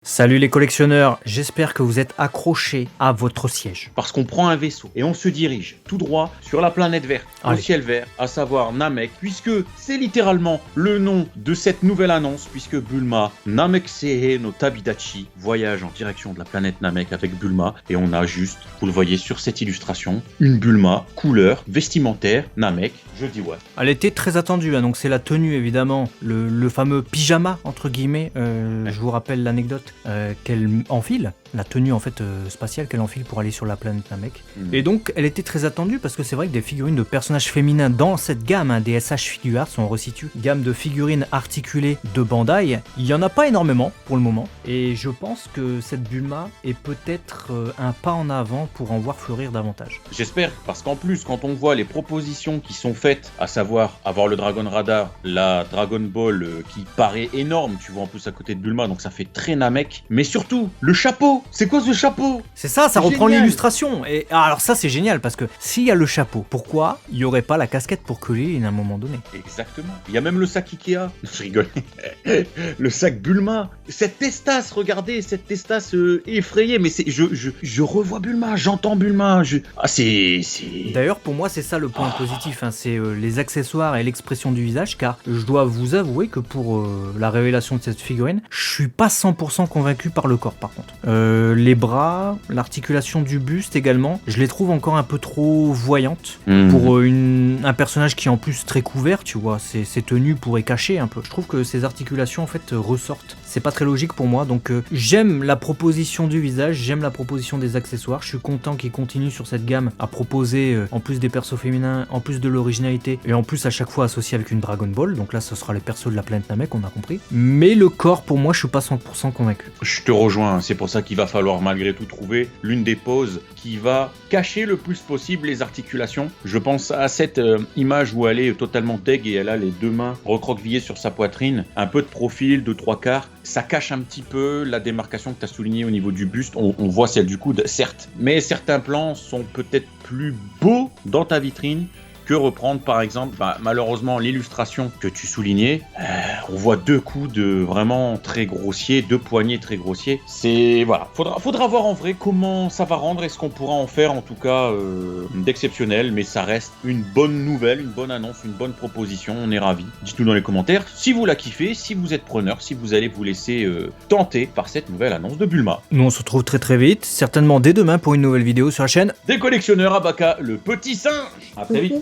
Salut les collectionneurs, j'espère que vous êtes accrochés à votre siège. Parce qu'on prend un vaisseau et on se dirige tout droit sur la planète verte, au ciel vert, à savoir Namek, puisque c'est littéralement le nom de cette nouvelle annonce, puisque Bulma, Nameksei no Tabidachi, voyage en direction de la planète Namek avec Bulma, et on a juste, vous le voyez sur cette illustration, une Bulma, couleur, vestimentaire, Namek, je dis ouais. Elle était très attendue, hein, donc c'est la tenue évidemment, le fameux pyjama entre guillemets, je vous rappelle l'anecdote. Qu'elle enfile, la tenue en fait spatiale qu'elle enfile pour aller sur la planète Namek. Et donc elle était très attendue parce que c'est vrai que des figurines de personnages féminins dans cette gamme des SH Figuarts, on resitue, gamme de figurines articulées de Bandai, il y en a pas énormément pour le moment. Et je pense que cette Bulma est peut-être un pas en avant pour en voir fleurir davantage. J'espère, parce qu'en plus quand on voit les propositions qui sont faites, à savoir avoir le Dragon Radar, la Dragon Ball qui paraît énorme, tu vois en plus à côté de Bulma, donc ça fait très Namek. Mais surtout, le chapeau. C'est quoi ce chapeau? C'est ça, ça reprend l'illustration. Et alors ça c'est génial parce que s'il y a le chapeau, pourquoi il n'y aurait pas la casquette pour Krillin à un moment donné? Exactement. Il y a même le sac Ikea. Je rigole. Le sac Bulma. Cette testasse, regardez, cette testasse effrayée. Mais c'est, je revois Bulma, j'entends Bulma. c'est... D'ailleurs pour moi c'est ça le point positif, hein, c'est les accessoires et l'expression du visage, car je dois vous avouer que pour la révélation de cette figurine, je suis pas 100% convaincu par le corps par contre. Les bras, l'articulation du buste également, je les trouve encore un peu trop voyantes pour un personnage qui est en plus très couvert, tu vois, ses tenues pourraient cacher un peu. Je trouve que ces articulations en fait ressortent. C'est pas très logique pour moi, donc j'aime la proposition du visage, j'aime la proposition des accessoires, je suis content qu'ils continuent sur cette gamme à proposer en plus des persos féminins, en plus de l'originalité, et en plus à chaque fois associé avec une Dragon Ball, donc là ce sera les persos de la planète Namek, on a compris. Mais le corps pour moi je suis pas 100% convaincu. Je te rejoins, c'est pour ça qu'il va falloir malgré tout trouver l'une des poses qui va cacher le plus possible les articulations. Je pense à cette image où elle est totalement deg et elle a les deux mains recroquevillées sur sa poitrine, un peu de profil, de trois quarts. Ça cache un petit peu la démarcation que tu as soulignée au niveau du buste. On voit celle du coude, certes, mais certains plans sont peut-être plus beaux dans ta vitrine que reprendre par exemple, malheureusement l'illustration que tu soulignais, on voit deux coudes vraiment très grossiers, deux poignets très grossiers. C'est voilà, faudra voir en vrai comment ça va rendre et ce qu'on pourra en faire en tout cas d'exceptionnel, mais ça reste une bonne nouvelle, une bonne annonce, une bonne proposition. On est ravis. Dites-nous dans les commentaires si vous la kiffez, si vous êtes preneur, si vous allez vous laisser tenter par cette nouvelle annonce de Bulma. Nous on se retrouve très très vite, certainement dès demain pour une nouvelle vidéo sur la chaîne des collectionneurs Abaka, le petit singe. À très vite.